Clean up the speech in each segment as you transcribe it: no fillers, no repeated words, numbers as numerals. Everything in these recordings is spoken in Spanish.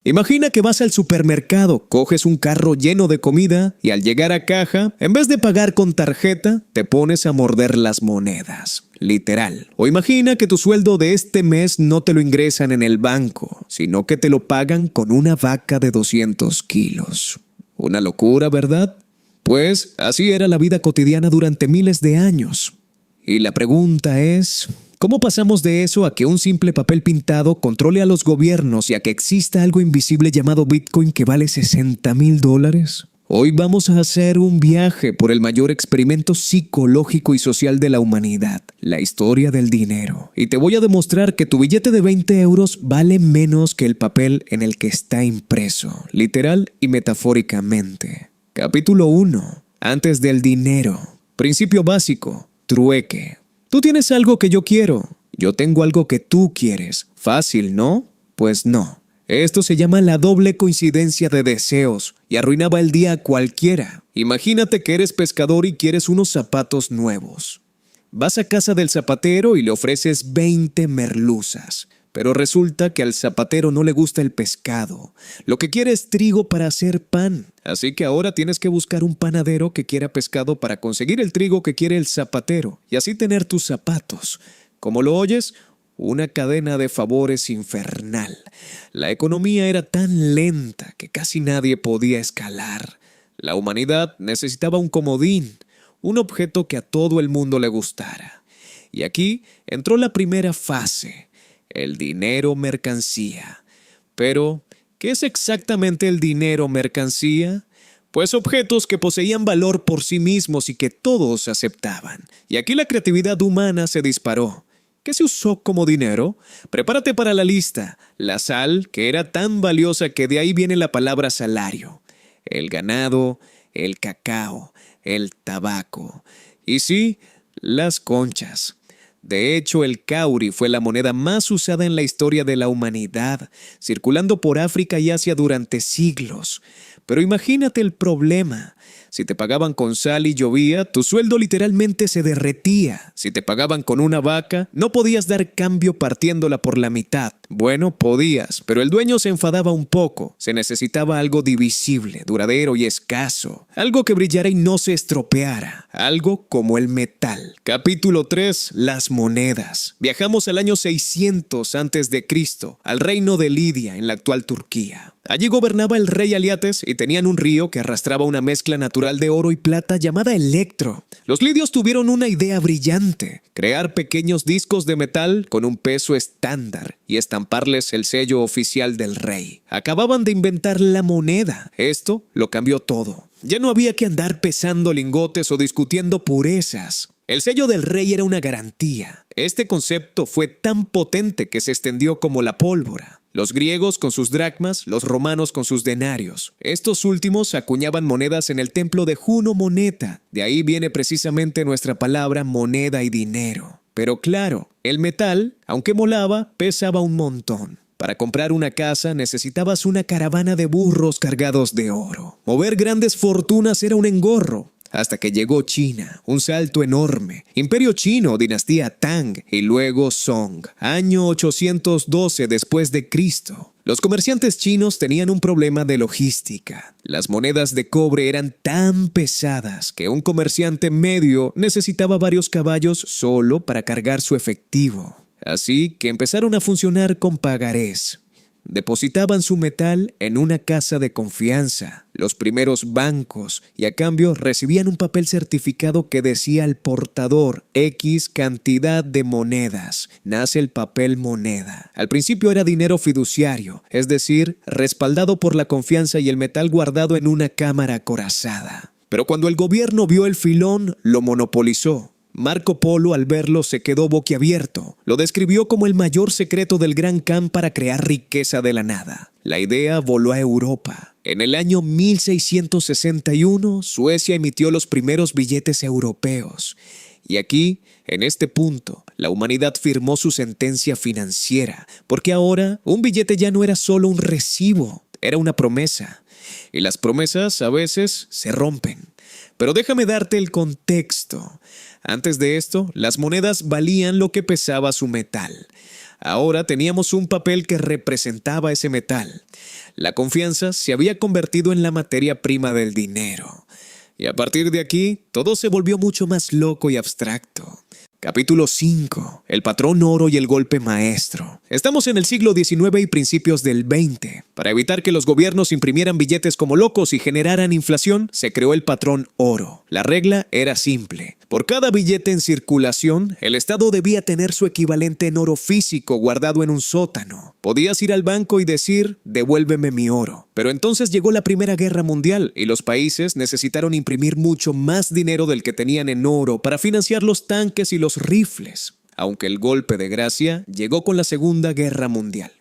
Imagina que vas al supermercado, coges un carro lleno de comida y al llegar a caja, en vez de pagar con tarjeta, te pones a morder las monedas. Literal. O imagina que tu sueldo de este mes no te lo ingresan en el banco, sino que te lo pagan con una vaca de 200 kilos. Una locura, ¿verdad? Pues así era la vida cotidiana durante miles de años. Y la pregunta es, ¿cómo pasamos de eso a que un simple papel pintado controle a los gobiernos y a que exista algo invisible llamado Bitcoin que vale $60,000? Hoy vamos a hacer un viaje por el mayor experimento psicológico y social de la humanidad, la historia del dinero. Y te voy a demostrar que tu billete de 20 euros vale menos que el papel en el que está impreso, literal y metafóricamente. Capítulo 1. Antes del dinero. Principio básico. Trueque. Tú tienes algo que yo quiero. Yo tengo algo que tú quieres. Fácil, ¿no? Pues no. Esto se llama la doble coincidencia de deseos y arruinaba el día a cualquiera. Imagínate que eres pescador y quieres unos zapatos nuevos. Vas a casa del zapatero y le ofreces 20 merluzas. Pero resulta que al zapatero no le gusta el pescado. Lo que quiere es trigo para hacer pan. Así que ahora tienes que buscar un panadero que quiera pescado para conseguir el trigo que quiere el zapatero y así tener tus zapatos. ¿Cómo lo oyes? Una cadena de favores infernal. La economía era tan lenta que casi nadie podía escalar. La humanidad necesitaba un comodín, un objeto que a todo el mundo le gustara. Y aquí entró la primera fase. El dinero mercancía. Pero, ¿qué es exactamente el dinero mercancía? Pues objetos que poseían valor por sí mismos y que todos aceptaban. Y aquí la creatividad humana se disparó. ¿Qué se usó como dinero? Prepárate para la lista. La sal, que era tan valiosa que de ahí viene la palabra salario. El ganado, el cacao, el tabaco. Y sí, las conchas. De hecho, el cauri fue la moneda más usada en la historia de la humanidad, circulando por África y Asia durante siglos. Pero imagínate el problema. Si te pagaban con sal y llovía, tu sueldo literalmente se derretía. Si te pagaban con una vaca, no podías dar cambio partiéndola por la mitad. Bueno, podías, pero el dueño se enfadaba un poco. Se necesitaba algo divisible, duradero y escaso. Algo que brillara y no se estropeara. Algo como el metal. Capítulo 3. Las monedas. Viajamos al año 600 a.C., al reino de Lidia, en la actual Turquía. Allí gobernaba el rey Aliates y tenían un río que arrastraba una mezcla natural de oro y plata llamada electro. Los lidios tuvieron una idea brillante: crear pequeños discos de metal con un peso estándar y estamparles el sello oficial del rey. Acababan de inventar la moneda. Esto lo cambió todo. Ya no había que andar pesando lingotes o discutiendo purezas. El sello del rey era una garantía. Este concepto fue tan potente que se extendió como la pólvora. Los griegos con sus dracmas, los romanos con sus denarios. Estos últimos acuñaban monedas en el templo de Juno Moneta. De ahí viene precisamente nuestra palabra moneda y dinero. Pero claro, el metal, aunque molaba, pesaba un montón. Para comprar una casa necesitabas una caravana de burros cargados de oro. Mover grandes fortunas era un engorro. Hasta que llegó China, un salto enorme. Imperio Chino, dinastía Tang y luego Song, año 812 después de Cristo. Los comerciantes chinos tenían un problema de logística. Las monedas de cobre eran tan pesadas que un comerciante medio necesitaba varios caballos solo para cargar su efectivo. Así que empezaron a funcionar con pagarés. Depositaban su metal en una casa de confianza, los primeros bancos, y a cambio recibían un papel certificado que decía al portador X cantidad de monedas. Nace el papel moneda. Al principio era dinero fiduciario, es decir, respaldado por la confianza y el metal guardado en una cámara acorazada. Pero cuando el gobierno vio el filón, lo monopolizó. Marco Polo, al verlo, se quedó boquiabierto. Lo describió como el mayor secreto del Gran Khan para crear riqueza de la nada. La idea voló a Europa. En el año 1661, Suecia emitió los primeros billetes europeos. Y aquí, en este punto, la humanidad firmó su sentencia financiera, porque ahora un billete ya no era solo un recibo, era una promesa. Y las promesas a veces se rompen. Pero déjame darte el contexto. Antes de esto, las monedas valían lo que pesaba su metal. Ahora teníamos un papel que representaba ese metal. La confianza se había convertido en la materia prima del dinero. Y a partir de aquí, todo se volvió mucho más loco y abstracto. Capítulo 5. El patrón oro y el golpe maestro. Estamos en el siglo XIX y principios del XX. Para evitar que los gobiernos imprimieran billetes como locos y generaran inflación, se creó el patrón oro. La regla era simple. Por cada billete en circulación, el Estado debía tener su equivalente en oro físico guardado en un sótano. Podías ir al banco y decir, devuélveme mi oro. Pero entonces llegó la Primera Guerra Mundial y los países necesitaron imprimir mucho más dinero del que tenían en oro para financiar los tanques y los rifles, aunque el golpe de gracia llegó con la Segunda Guerra Mundial.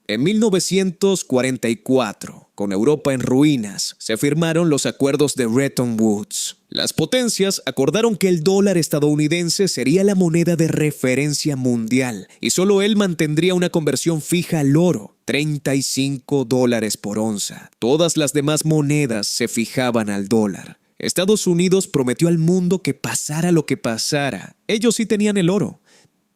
En 1944, con Europa en ruinas, se firmaron los acuerdos de Bretton Woods. Las potencias acordaron que el dólar estadounidense sería la moneda de referencia mundial y solo él mantendría una conversión fija al oro, $35 por onza. Todas las demás monedas se fijaban al dólar. Estados Unidos prometió al mundo que pasara lo que pasara. Ellos sí tenían el oro.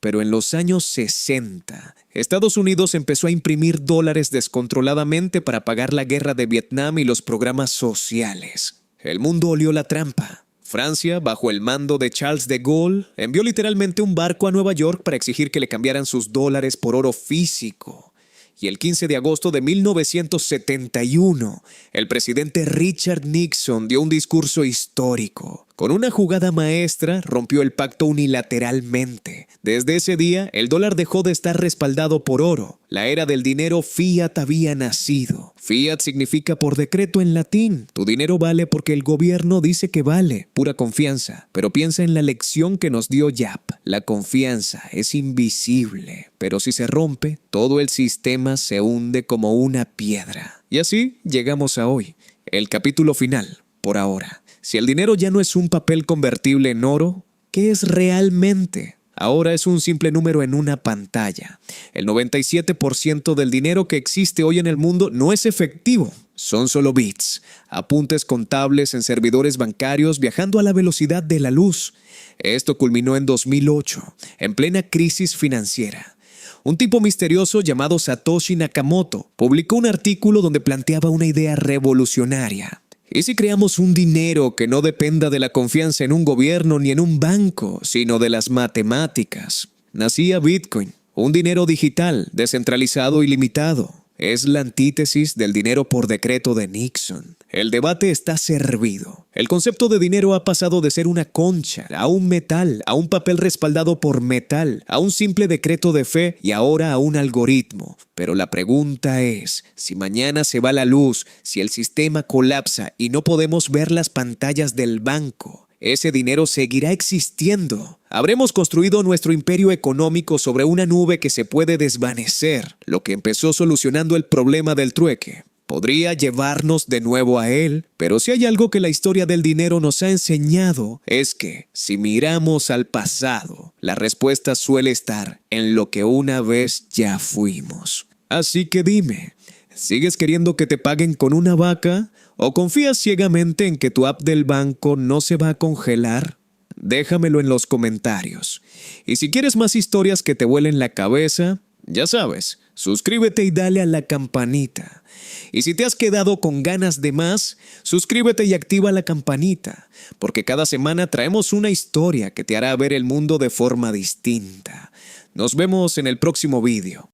Pero en los años 60, Estados Unidos empezó a imprimir dólares descontroladamente para pagar la guerra de Vietnam y los programas sociales. El mundo olió la trampa. Francia, bajo el mando de Charles de Gaulle, envió literalmente un barco a Nueva York para exigir que le cambiaran sus dólares por oro físico. Y el 15 de agosto de 1971, el presidente Richard Nixon dio un discurso histórico. Con una jugada maestra, rompió el pacto unilateralmente. Desde ese día, el dólar dejó de estar respaldado por oro. La era del dinero fiat había nacido. Fiat significa por decreto en latín. Tu dinero vale porque el gobierno dice que vale. Pura confianza. Pero piensa en la lección que nos dio Yap. La confianza es invisible. Pero si se rompe, todo el sistema se hunde como una piedra. Y así llegamos a hoy. El capítulo final, por ahora. Si el dinero ya no es un papel convertible en oro, ¿qué es realmente? Ahora es un simple número en una pantalla. El 97% del dinero que existe hoy en el mundo no es efectivo. Son solo bits, apuntes contables en servidores bancarios viajando a la velocidad de la luz. Esto culminó en 2008, en plena crisis financiera. Un tipo misterioso llamado Satoshi Nakamoto publicó un artículo donde planteaba una idea revolucionaria. ¿Y si creamos un dinero que no dependa de la confianza en un gobierno ni en un banco, sino de las matemáticas? Nacía Bitcoin, un dinero digital, descentralizado y limitado. Es la antítesis del dinero por decreto de Nixon. El debate está servido. El concepto de dinero ha pasado de ser una concha a un metal, a un papel respaldado por metal, a un simple decreto de fe y ahora a un algoritmo. Pero la pregunta es, si mañana se va la luz, si el sistema colapsa y no podemos ver las pantallas del banco, ¿ese dinero seguirá existiendo? Habremos construido nuestro imperio económico sobre una nube que se puede desvanecer, lo que empezó solucionando el problema del trueque. Podría llevarnos de nuevo a él, pero si hay algo que la historia del dinero nos ha enseñado, es que, si miramos al pasado, la respuesta suele estar en lo que una vez ya fuimos. Así que dime, ¿sigues queriendo que te paguen con una vaca? ¿O confías ciegamente en que tu app del banco no se va a congelar? Déjamelo en los comentarios. Y si quieres más historias que te vuelen la cabeza, ya sabes, suscríbete y dale a la campanita. Y si te has quedado con ganas de más, suscríbete y activa la campanita, porque cada semana traemos una historia que te hará ver el mundo de forma distinta. Nos vemos en el próximo vídeo.